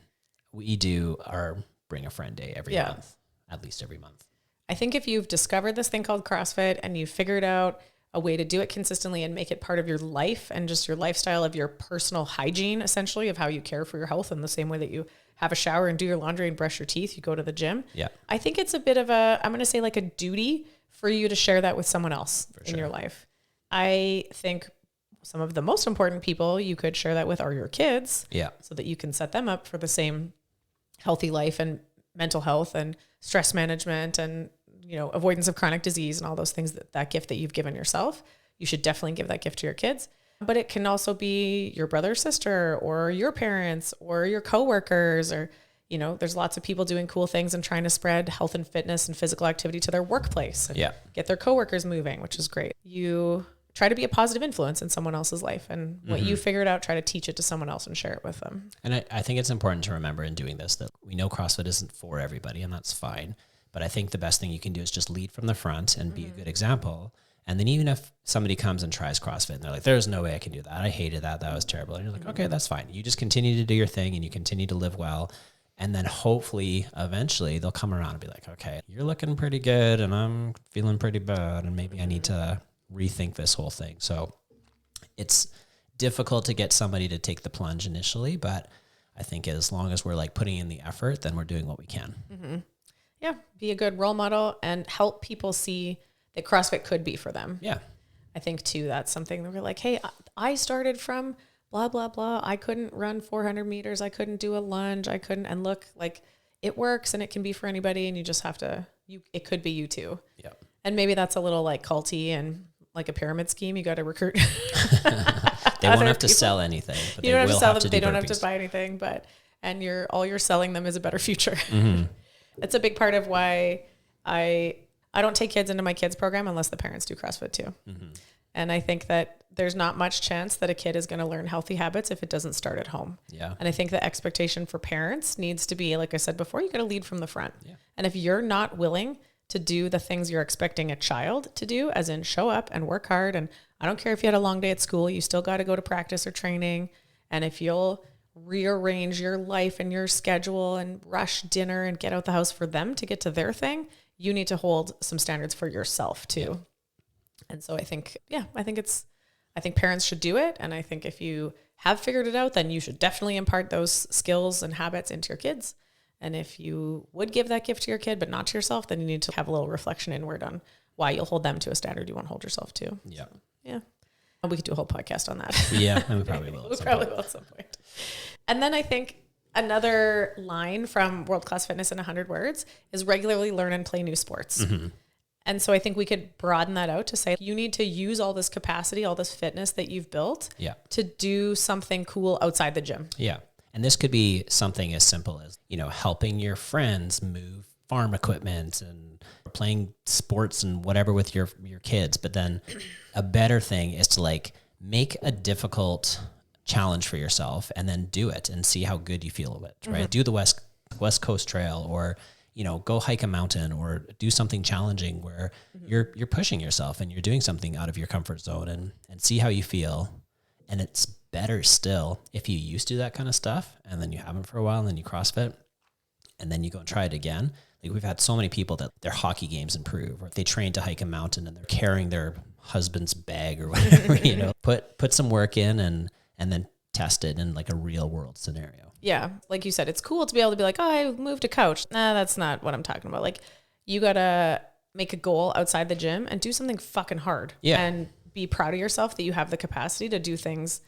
we do our bring a friend day every month, at least every month. I think if you've discovered this thing called CrossFit and you've figured out a way to do it consistently and make it part of your life and just your lifestyle of your personal hygiene, essentially, of how you care for your health in the same way that you have a shower and do your laundry and brush your teeth, you go to the gym. Yeah. I think it's a bit of a, I'm going to say like a duty for you to share that with someone else in your life. I think some of the most important people you could share that with are your kids. Yeah. So that you can set them up for the same healthy life and mental health and stress management and, you know, avoidance of chronic disease and all those things, that gift that you've given yourself. You should definitely give that gift to your kids. But it can also be your brother or sister or your parents or your coworkers, or, you know, there's lots of people doing cool things and trying to spread health and fitness and physical activity to their workplace and get their coworkers moving, which is great. You try to be a positive influence in someone else's life, and what you figured out, try to teach it to someone else and share it with them. And I think it's important to remember in doing this that we know CrossFit isn't for everybody, and that's fine. But I think the best thing you can do is just lead from the front and be a good example. And then even if somebody comes and tries CrossFit and they're like, there's no way I can do that, I hated that, that was terrible. And you're like, okay, that's fine. You just continue to do your thing and you continue to live well. And then hopefully, eventually, they'll come around and be like, okay, you're looking pretty good and I'm feeling pretty bad. And maybe I need to rethink this whole thing. So it's difficult to get somebody to take the plunge initially. But I think as long as we're like putting in the effort, then we're doing what we can. Mm-hmm. Yeah. Be a good role model and help people see that CrossFit could be for them. Yeah. I think too, that's something that we're like, hey, I started from blah, blah, blah. I couldn't run 400 meters. I couldn't do a lunge. I couldn't, and look, like it works and it can be for anybody. And you just have to, it could be you too. Yeah. And maybe that's a little like culty and like a pyramid scheme. You got to recruit. They won't have to sell anything. But you don't have to sell them. They don't burpees. have to buy anything, and all you're selling them is a better future. Mm-hmm. It's a big part of why I don't take kids into my kids program unless the parents do CrossFit too. Mm-hmm. And I think that there's not much chance that a kid is going to learn healthy habits if it doesn't start at home. Yeah. And I think the expectation for parents needs to be, like I said before, you got to lead from the front. Yeah. And if you're not willing to do the things you're expecting a child to do, as in show up and work hard, and I don't care if you had a long day at school, you still got to go to practice or training. And if you'll rearrange your life and your schedule and rush dinner and get out the house for them to get to their thing, you need to hold some standards for yourself too. Yeah. And so I think parents should do it. And I think if you have figured it out, then you should definitely impart those skills and habits into your kids. And if you would give that gift to your kid, but not to yourself, then you need to have a little reflection inward on why you'll hold them to a standard you won't hold yourself to. Yeah. So, yeah. And we could do a whole podcast on that. Yeah. And we probably will. We probably will at some point. And then I think another line from World Class Fitness in 100 Words is regularly learn and play new sports. Mm-hmm. And so I think we could broaden that out to say you need to use all this capacity, all this fitness that you've built to do something cool outside the gym. Yeah. And this could be something as simple as, helping your friends move farm equipment and playing sports and whatever with your kids. But then a better thing is to make a difficult challenge for yourself and then do it and see how good you feel with it, right? Mm-hmm. Do the West Coast Trail, or go hike a mountain, or do something challenging where you're pushing yourself and you're doing something out of your comfort zone, and see how you feel. And it's better still if you used to do that kind of stuff and then you haven't for a while and then you CrossFit and then you go and try it again. Like, we've had so many people that their hockey games improve, or they train to hike a mountain and they're carrying their husband's bag or whatever, put some work in and then test it in like a real world scenario. Yeah. Like you said, it's cool to be able to be like, oh, I moved a couch. Nah, that's not what I'm talking about. Like, you got to make a goal outside the gym and do something fucking hard. Yeah. And be proud of yourself that you have the capacity to do things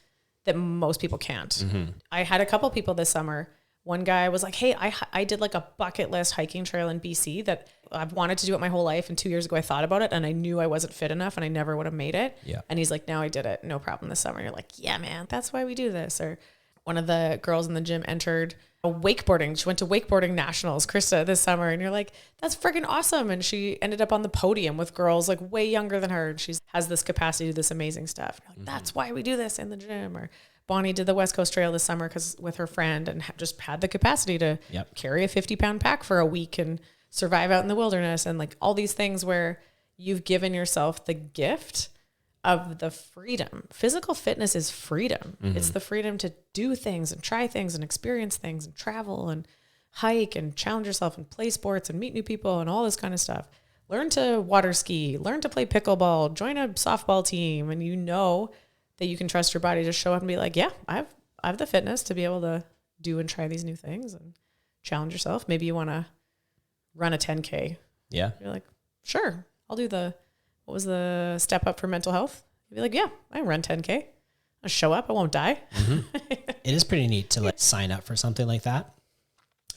that most people can't. Mm-hmm. I had a couple people this summer. One guy was like, hey, I did like a bucket list hiking trail in BC that I've wanted to do it my whole life. And 2 years ago I thought about it and I knew I wasn't fit enough and I never would have made it. Yeah. And he's like, now I did it. No problem this summer. And you're like, yeah, man, that's why we do this. Or one of the girls in the gym entered wakeboarding. She went to wakeboarding nationals, Krista, this summer. And you're like, that's freaking awesome. And she ended up on the podium with girls like way younger than her. And she has this capacity to do this amazing stuff. And you're like, that's why we do this in the gym. Or Bonnie did the West Coast Trail this summer with her friend and just had the capacity to carry a 50-pound pack for a week and survive out in the wilderness, and like all these things where you've given yourself the gift of the freedom. Physical fitness is freedom. Mm-hmm. It's the freedom to do things and try things and experience things and travel and hike and challenge yourself and play sports and meet new people and all this kind of stuff. learn to water ski, learn to play pickleball, join a softball team. And you know that you can trust your body to show up and be like, yeah, I have the fitness to be able to do and try these new things and challenge yourself. Maybe you want to run a 10K. Yeah. You're like, sure, I'll do what was the step up for mental health? You'd be like, yeah, I can run 10K. I'll show up. I won't die. It is pretty neat to like sign up for something like that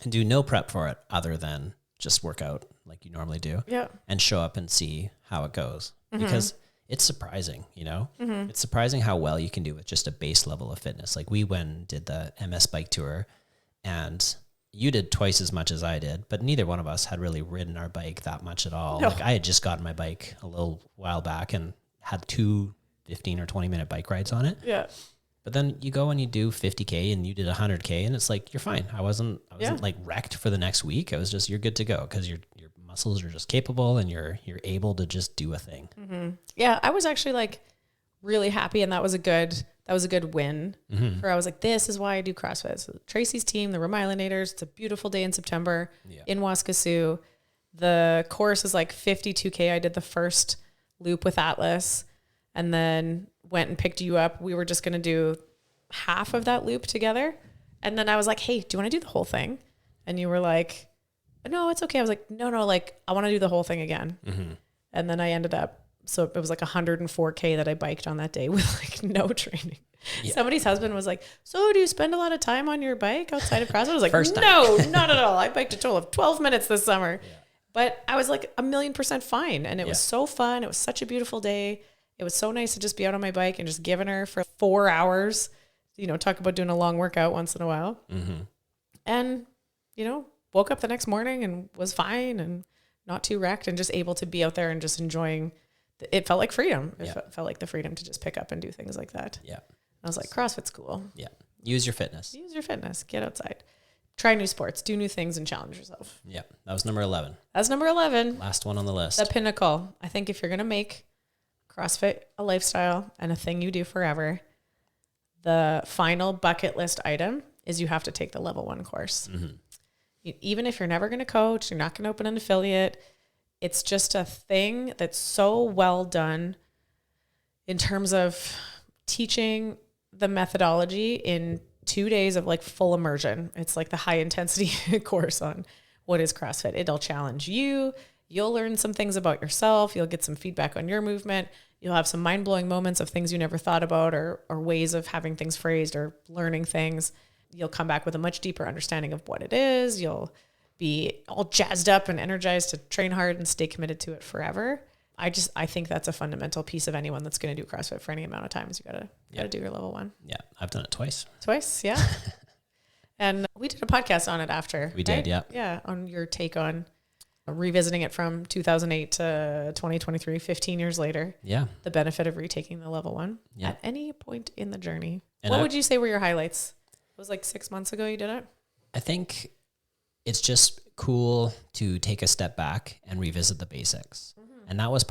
and do no prep for it other than just work out like you normally do. Yeah. And show up and see how it goes. Because it's surprising, you know? It's surprising how well you can do with just a base level of fitness. Like we went and did the MS bike tour, and you did twice as much as I did, but neither one of us had really ridden our bike that much at all. No. Like I had just gotten my bike a little while back and had 2 15 or 20 minute bike rides on it. Yeah. But then you go and you do 50K and you did 100K, and it's like, you're fine. I wasn't like wrecked for the next week. I was just, you're good to go because your muscles are just capable and you're able to just do a thing. Yeah. I was actually like really happy. And that was a good win for, I was like, this is why I do CrossFit. So Tracy's team, the Remyelinators, it's a beautiful day in September in Waskesiu. The course is like 52K. I did the first loop with Atlas and then went and picked you up. We were just going to do half of that loop together. And then I was like, hey, do you want to do the whole thing? And you were like, no, it's okay. I was like, no, like I want to do the whole thing again. And then I ended up, so it was like 104K that I biked on that day with like no training. Yeah. Somebody's husband was like, so do you spend a lot of time on your bike outside of CrossFit? I was like, no, not at all. I biked a total of 12 minutes this summer. Yeah. But I was like 1,000,000% fine. And it was so fun. It was such a beautiful day. It was so nice to just be out on my bike and just giving her for 4 hours, you know, talk about doing a long workout once in a while. And, you know, woke up the next morning and was fine and not too wrecked and just able to be out there and just enjoying. It felt like freedom. It felt like the freedom to just pick up and do things like that. Yeah. I was like, CrossFit's cool. Yeah. Use your fitness. Get outside. Try new sports. Do new things and challenge yourself. Yeah. That was number 11. That's number 11. Last one on the list. The pinnacle. I think if you're going to make CrossFit a lifestyle and a thing you do forever, the final bucket list item is you have to take the level 1 course. Even if you're never going to coach, you're not going to open an affiliate. It's just a thing that's so well done in terms of teaching the methodology in 2 days of like full immersion. It's like the high intensity course on what is CrossFit. It'll challenge you. You'll learn some things about yourself. You'll get some feedback on your movement. You'll have some mind-blowing moments of things you never thought about or ways of having things phrased or learning things. You'll come back with a much deeper understanding of what it is. You'll be all jazzed up and energized to train hard and stay committed to it forever. I think that's a fundamental piece of anyone that's going to do CrossFit for any amount of time is you gotta do your level 1. Yeah. I've done it twice. Yeah. And we did a podcast on it after. We did, yeah. Yeah. On your take on revisiting it from 2008 to 2023, 15 years later. Yeah. The benefit of retaking the level 1 at any point in the journey. And what would you say were your highlights? It was like 6 months ago you did it? I think it's just cool to take a step back and revisit the basics. And that was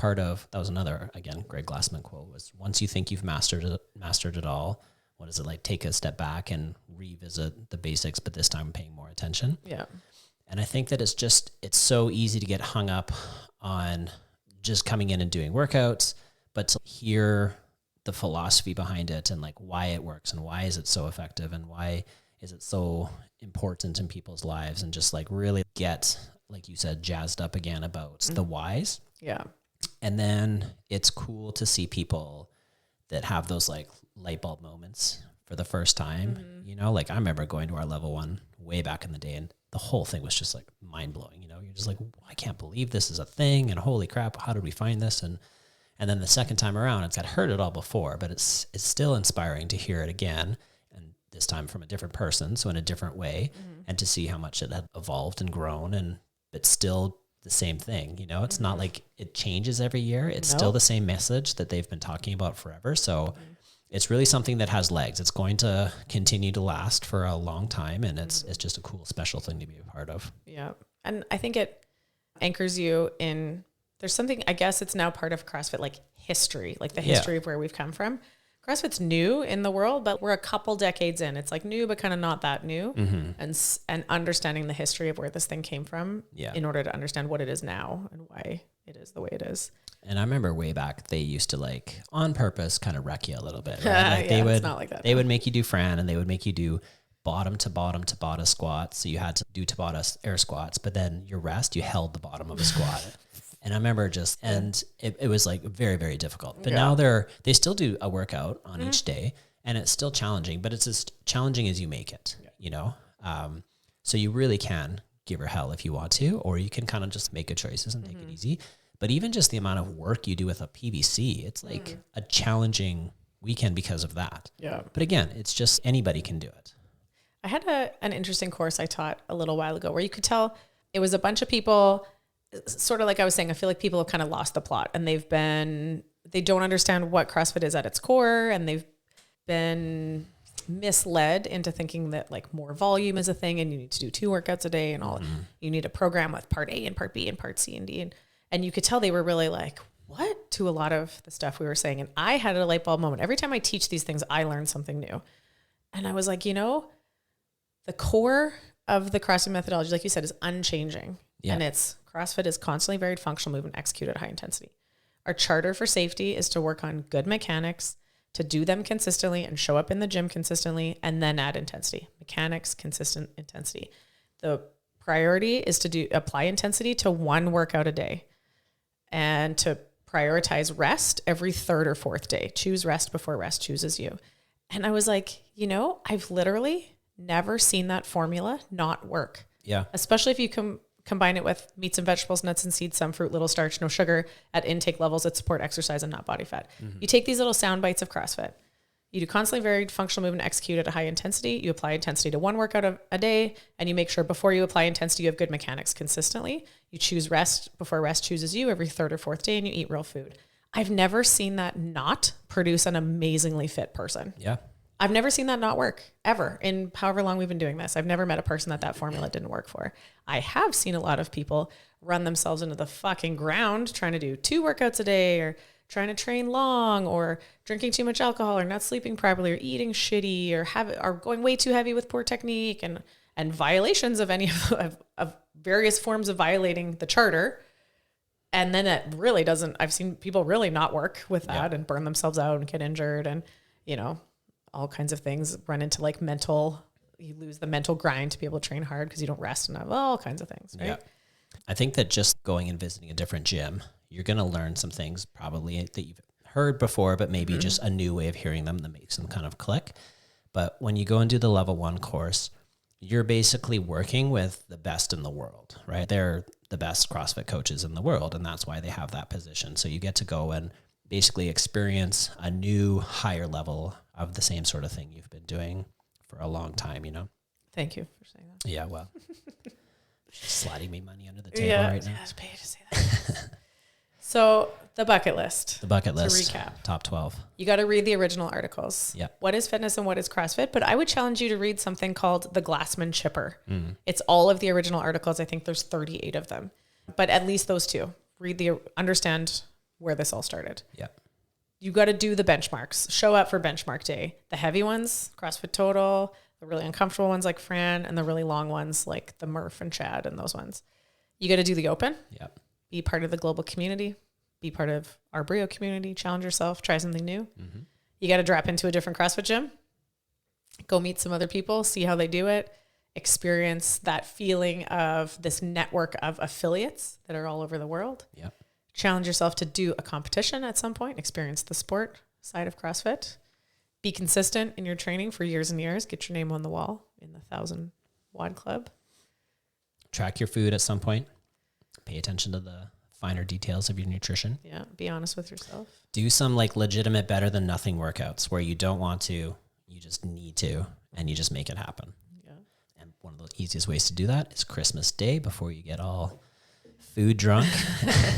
another, again, Greg Glassman quote was, once you think you've mastered it all, what is it like? Take a step back and revisit the basics, but this time paying more attention. Yeah. And I think that it's so easy to get hung up on just coming in and doing workouts, but to hear the philosophy behind it and like why it works and why is it so effective and why is it so important in people's lives and just like really get, like you said, jazzed up again about the whys. Yeah. And then it's cool to see people that have those like light bulb moments for the first time, you know, like I remember going to our level 1 way back in the day and the whole thing was just like mind blowing, you know, you're just like, I can't believe this is a thing and holy crap, how did we find this? And then the second time around, I'd heard it all before, but it's still inspiring to hear it again. And this time from a different person. So in a different way and to see how much it had evolved and grown but still the same thing, you know, it's not like it changes every year. It's still the same message that they've been talking about forever. So it's really something that has legs. It's going to continue to last for a long time. And it's just a cool, special thing to be a part of. Yeah. And I think it anchors you in, there's something, I guess it's now part of CrossFit, like history, like the history of where we've come from. CrossFit's new in the world, but we're a couple decades in. It's like new, but kind of not that new. And understanding the history of where this thing came from in order to understand what it is now and why it is the way it is. And I remember way back, they used to like on purpose kind of wreck you a little bit. Right? Like Yeah, it's not like that. They would make you do Fran, and they would make you do bottom to bottom to bottom squats. So you had to do Tabata air squats, but then your rest, you held the bottom of a squat. And I remember it was like very, very difficult. But now they still do a workout on each day, and it's still challenging, but it's as challenging as you make it, you know? So you really can give her hell if you want to, or you can kind of just make good choices and take it easy. But even just the amount of work you do with a PVC, it's like a challenging weekend because of that. Yeah. But again, it's just anybody can do it. I had an interesting course I taught a little while ago where you could tell it was a bunch of people, sort of like I was saying, I feel like people have kind of lost the plot, and they don't understand what CrossFit is at its core, and they've been misled into thinking that like more volume is a thing and you need to do 2 workouts a day and all. You need a program with part A and part B and part C and D. And you could tell they were really like, what? To a lot of the stuff we were saying. And I had a light bulb moment. Every time I teach these things, I learn something new. And I was like, the core of the CrossFit methodology, like you said, is unchanging. Yeah. And CrossFit is constantly varied functional movement executed at high intensity. Our charter for safety is to work on good mechanics, to do them consistently and show up in the gym consistently, and then add intensity. Mechanics, consistent intensity. The priority is to apply intensity to 1 workout a day, and to prioritize rest every 3rd or 4th day. Choose rest before rest chooses you. And I was like, I've literally never seen that formula not work. Yeah. Especially if you combine it with meats and vegetables, nuts and seeds, some fruit, little starch, no sugar at intake levels that support exercise and not body fat. You take these little sound bites of CrossFit. You do constantly varied functional movement executed at high intensity. You apply intensity to 1 workout a day, and you make sure before you apply intensity, you have good mechanics consistently. You choose rest before rest chooses you every 3rd or 4th day, and you eat real food. I've never seen that not produce an amazingly fit person. Yeah. I've never seen that not work ever in however long we've been doing this. I've never met a person that formula didn't work for. I have seen a lot of people run themselves into the fucking ground trying to do 2 workouts a day, or trying to train long, or drinking too much alcohol, or not sleeping properly, or eating shitty, or going way too heavy with poor technique, and violations of any of various forms of violating the charter. And then it really doesn't, I've seen people really not work with that and burn themselves out and get injured, and, all kinds of things, run into like you lose the mental grind to be able to train hard because you don't rest enough, all kinds of things, right? Yeah. I think that just going and visiting a different gym, you're going to learn some things probably that you've heard before, but maybe just a new way of hearing them that makes them kind of click. But when you go and do the level 1 course, you're basically working with the best in the world, right? They're the best CrossFit coaches in the world, and that's why they have that position. So you get to go and basically experience a new higher level of the same sort of thing you've been doing for a long time, Thank you for saying that. Yeah, well, she's sliding me money under the table right now. Yeah, it's paid to say that. So the bucket list. The bucket list. To recap. Top 12. You got to read the original articles. Yeah. What is fitness and what is CrossFit? But I would challenge you to read something called the Glassman Chipper. It's all of the original articles. I think there's 38 of them, but at least those 2. Understand where this all started. Yeah. You got to do the benchmarks. Show up for benchmark day. The heavy ones, CrossFit Total, the really uncomfortable ones like Fran, and the really long ones like the Murph and Chad and those ones. You got to do the open. Yep. Be part of the global community. Be part of our BRIO community. Challenge yourself. Try something new. You got to drop into a different CrossFit gym. Go meet some other people. See how they do it. Experience that feeling of this network of affiliates that are all over the world. Yep. Challenge yourself to do a competition at some point. Experience the sport side of CrossFit. Be consistent in your training for years and years. Get your name on the wall in the 1,000 WOD Club. Track your food at some point. Pay attention to the finer details of your nutrition. Yeah. Be honest with yourself. Do some like legitimate better than nothing workouts where you don't want to, you just need to, and you just make it happen. Yeah. And one of the easiest ways to do that is Christmas Day before you get all food drunk.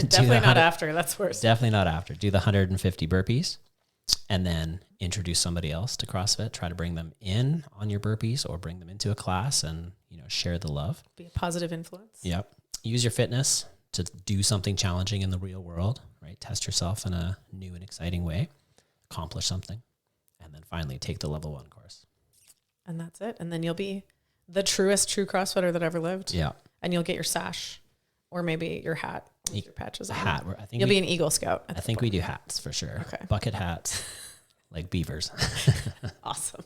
Definitely not after. That's worse. Definitely not after. Do the 150 burpees and then introduce somebody else to CrossFit. Try to bring them in on your burpees or bring them into a class and, share the love. Be a positive influence. Yep. Use your fitness to do something challenging in the real world, right? Test yourself in a new and exciting way, accomplish something, and then finally take the level 1 course. And that's it. And then you'll be the true CrossFitter that ever lived. Yeah. And you'll get your sash or maybe your hat With your patches A on. hat. I think You'll be an Eagle Scout. I think we do hats for sure. Okay. Bucket hats, like beavers. Awesome.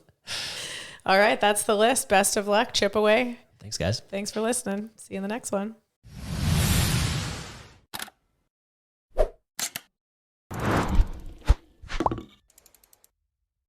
All right. That's the list. Best of luck. Chip away. Thanks, guys. Thanks for listening. See you in the next one.